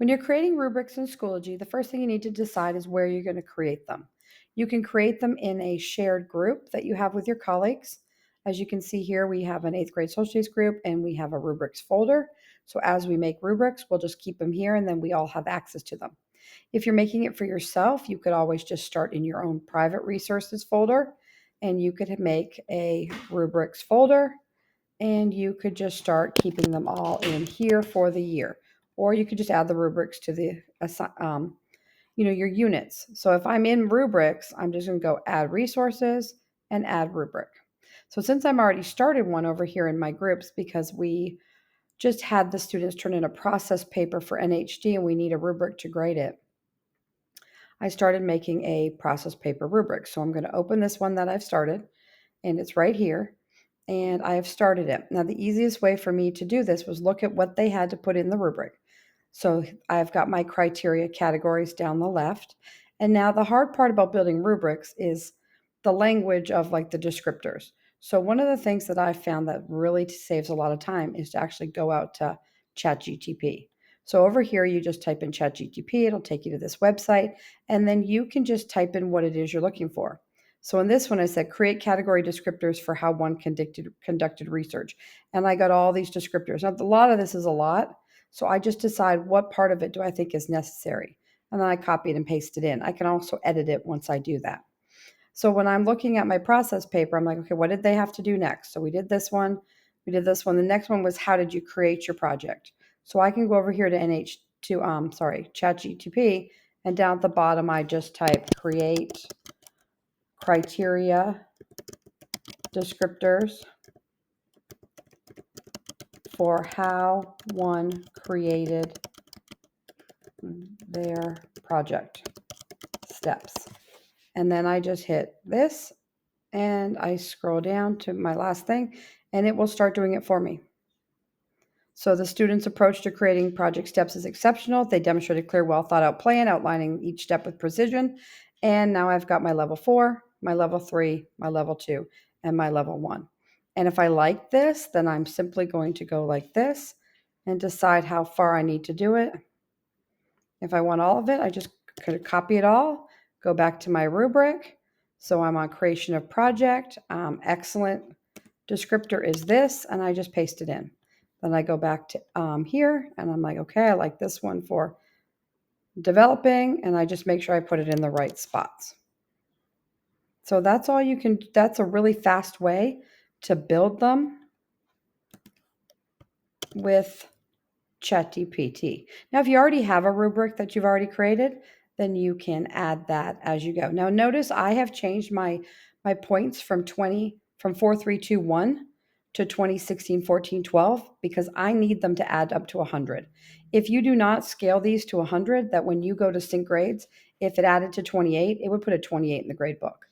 When you're creating rubrics in Schoology, the first thing you need to decide is where you're going to create them. You can create them in a shared group that you have with your colleagues. As you can see here, we have an 8th grade social studies group and we have a rubrics folder. So as we make rubrics, we'll just keep them here and then we all have access to them. If you're making it for yourself, you could always just start in your own private resources folder and you could make a rubrics folder and you could just start keeping them all in here for the year. Or you could just add the rubrics to the your units. So if I'm in rubrics, I'm just going to go add resources and add rubric. So since I'm already started one over here in my groups because we just had the students turn in a process paper for NHD and we need a rubric to grade it, I started making a process paper rubric. So I'm going to open this one that I've started and it's right here. And I have started it. Now, the easiest way for me to do this was look at what they had to put in the rubric. So I've got my criteria categories down the left. And now the hard part about building rubrics is the language of like the descriptors. So one of the things that I found that really saves a lot of time is to actually go out to ChatGTP. So over here, you just type in ChatGTP, it'll take you to this website, and then you can just type in what it is you're looking for. So in this one, I said, create category descriptors for how one conducted research. And I got all these descriptors. Now, a lot of this is a lot. So I just decide what part of it do I think is necessary. And then I copy it and paste it in. I can also edit it once I do that. So when I'm looking at my process paper, I'm like, okay, what did they have to do next? So we did this one. We did this one. The next one was how did you create your project? So I can go over here to ChatGTP, and down at the bottom, I just type create criteria descriptors for how one created their project steps. And then I just hit this and I scroll down to my last thing and it will start doing it for me. So the students' approach to creating project steps is exceptional. They demonstrated clear, well thought out plan, outlining each step with precision. And now I've got my level 4, my level 3, my level 2, and my level 1. And if I like this, then I'm simply going to go like this and decide how far I need to do it. If I want all of it, I just could copy it all, go back to my rubric. So I'm on creation of project. Excellent descriptor is this, and I just paste it in. Then I go back to here, and I'm like, okay, I like this one for developing, and I just make sure I put it in the right spots. So that's all you can, that's a really fast way to build them with ChatGPT. Now, if you already have a rubric that you've already created, then you can add that as you go. Now, notice I have changed my points from 4, 3, 2, 1 to 20, 16, 14, 12 because I need them to add up to 100. If you do not scale these to 100, that when you go to sync grades, if it added to 28, it would put a 28 in the grade book.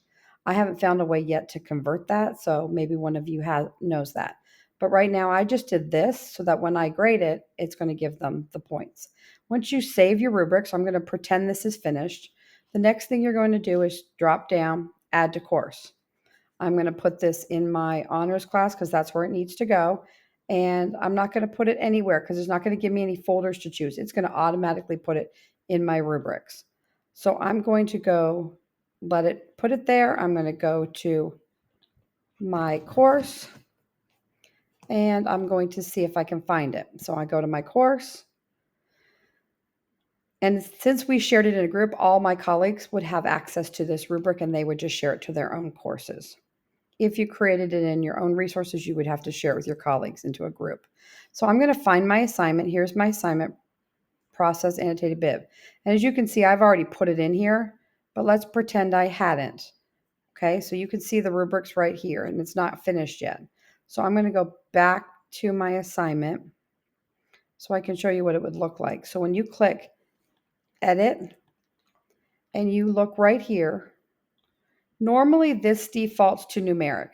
I haven't found a way yet to convert that, so maybe one of you knows that. But right now I just did this so that when I grade it, it's going to give them the points. Once you save your rubrics, I'm going to pretend this is finished. The next thing you're going to do is drop down, add to course. I'm going to put this in my honors class because that's where it needs to go. And I'm not going to put it anywhere because it's not going to give me any folders to choose. It's going to automatically put it in my rubrics. So I'm going to go put it there. I'm going to go to my course and I'm going to see if I can find it. So I go to my course. And since we shared it in a group, all my colleagues would have access to this rubric and they would just share it to their own courses. If you created it in your own resources, you would have to share it with your colleagues into a group. So I'm going to find my assignment. Here's my assignment, process annotated bib. And as you can see, I've already put it in here, but let's pretend I hadn't. Okay, so you can see the rubrics right here and it's not finished yet. So I'm going to go back to my assignment so I can show you what it would look like. So when you click edit and you look right here, normally this defaults to numeric.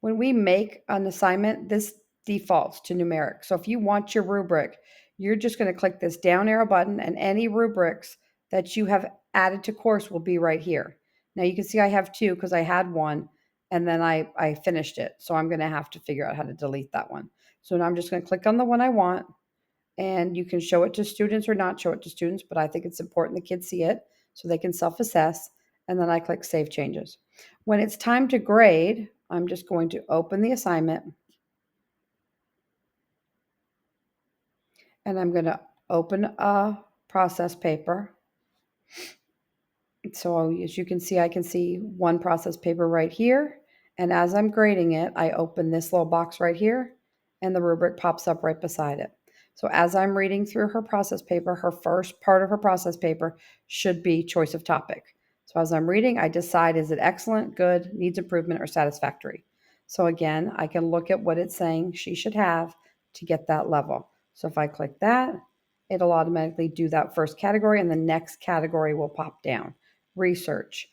When we make an assignment, this defaults to numeric. So if you want your rubric, you're just going to click this down arrow button and any rubrics that you have added to course will be right here. Now you can see I have 2 because I had one and then I finished it. So I'm going to have to figure out how to delete that one. So now I'm just going to click on the one I want And you can show it to students or not show it to students, but I think it's important the kids see it so they can self assess. And then I click Save Changes. When it's time to grade, I'm just going to open the assignment and I'm going to open a process paper. So as you can see, I can see one process paper right here. And as I'm grading it, I open this little box right here and the rubric pops up right beside it. So as I'm reading through her process paper, her first part of her process paper should be choice of topic. So as I'm reading, I decide, is it excellent, good, needs improvement, or satisfactory? So again, I can look at what it's saying she should have to get that level. So if I click that, it'll automatically do that first category and the next category will pop down. Research.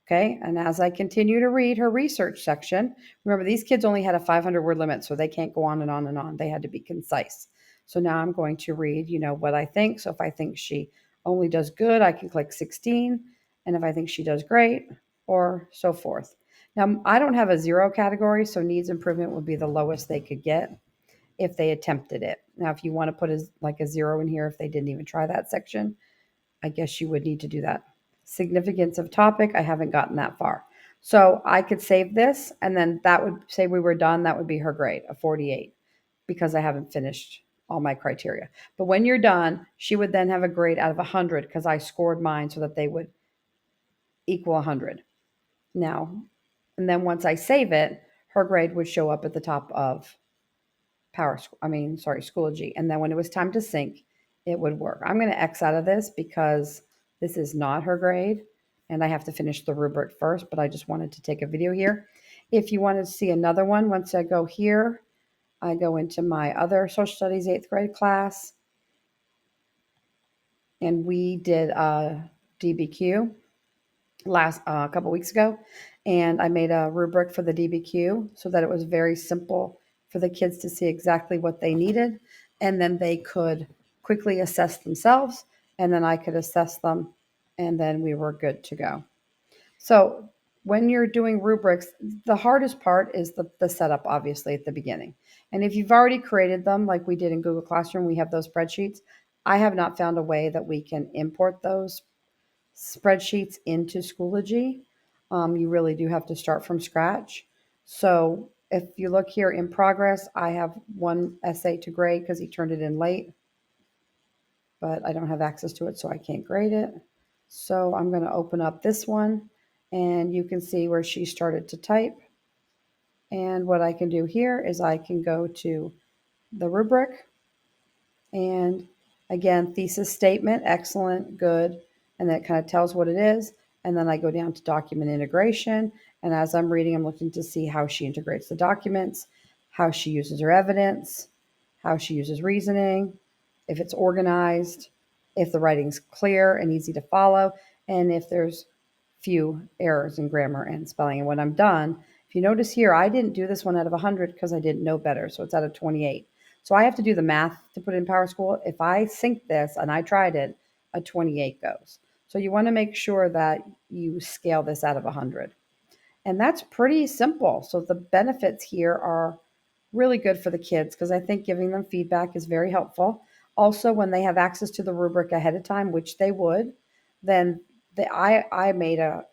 Okay. And as I continue to read her research section, remember these kids only had a 500 word limit, so they can't go on and on and on. They had to be concise. So now I'm going to read, what I think. So if I think she only does good, I can click 16. And if I think she does great, or so forth. Now, I don't have a zero category, so needs improvement would be the lowest they could get if they attempted it. Now, if you want to put a zero in here, if they didn't even try that section, I guess you would need to do that. Significance of topic, I haven't gotten that far. So I could save this, and then that would say we were done. That would be her grade, a 48, because I haven't finished all my criteria. But when you're done, she would then have a grade out of 100 because I scored mine so that they would equal 100. Now, and then once I save it, her grade would show up at the top of Schoology. And then when it was time to sync, it would work. I'm going to X out of this because this is not her grade and I have to finish the rubric first, but I just wanted to take a video here. If you wanted to see another one, once I go here, I go into my other social studies 8th grade class and we did a DBQ last a couple weeks ago, and I made a rubric for the DBQ so that it was very simple for the kids to see exactly what they needed, and then they could quickly assess themselves, and then I could assess them, and then we were good to go. So when you're doing rubrics, the hardest part is the setup, obviously, at the beginning. And if you've already created them, like we did in Google Classroom, we have those spreadsheets. I have not found a way that we can import those spreadsheets into Schoology. You really do have to start from scratch. So if you look here in progress, I have one essay to grade because he turned it in late, but I don't have access to it, so I can't grade it. So I'm going to open up this one, and you can see where she started to type. And what I can do here is I can go to the rubric, and again, thesis statement, excellent, good, and then it kind of tells what it is. And then I go down to document integration. And as I'm reading, I'm looking to see how she integrates the documents, how she uses her evidence, how she uses reasoning, if it's organized, if the writing's clear and easy to follow, and if there's few errors in grammar and spelling. And when I'm done, if you notice here, I didn't do this one out of 100 because I didn't know better. So it's out of 28. So I have to do the math to put it in PowerSchool. If I sync this and I tried it, a 28 goes. So you want to make sure that you scale this out of 100. And that's pretty simple. So the benefits here are really good for the kids because I think giving them feedback is very helpful. Also, when they have access to the rubric ahead of time, which they would, then I made a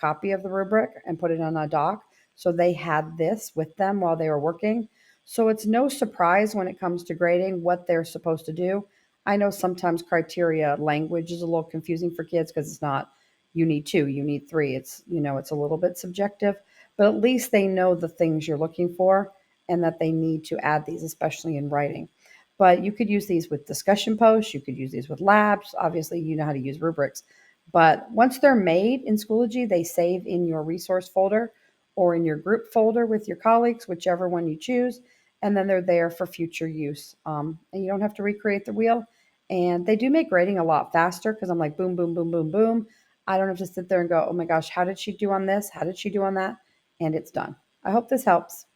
copy of the rubric and put it on a doc. So they had this with them while they were working. So it's no surprise when it comes to grading what they're supposed to do. I know sometimes criteria language is a little confusing for kids because it's not you need two, you need three. It's a little bit subjective, but at least they know the things you're looking for and that they need to add these, especially in writing. But you could use these with discussion posts. You could use these with labs. Obviously, you know how to use rubrics. But once they're made in Schoology, they save in your resource folder or in your group folder with your colleagues, whichever one you choose. And then they're there for future use. And you don't have to recreate the wheel. And they do make grading a lot faster because I'm like, boom, boom, boom, boom, boom. I don't have to sit there and go, oh my gosh, how did she do on this? How did she do on that? And it's done. I hope this helps.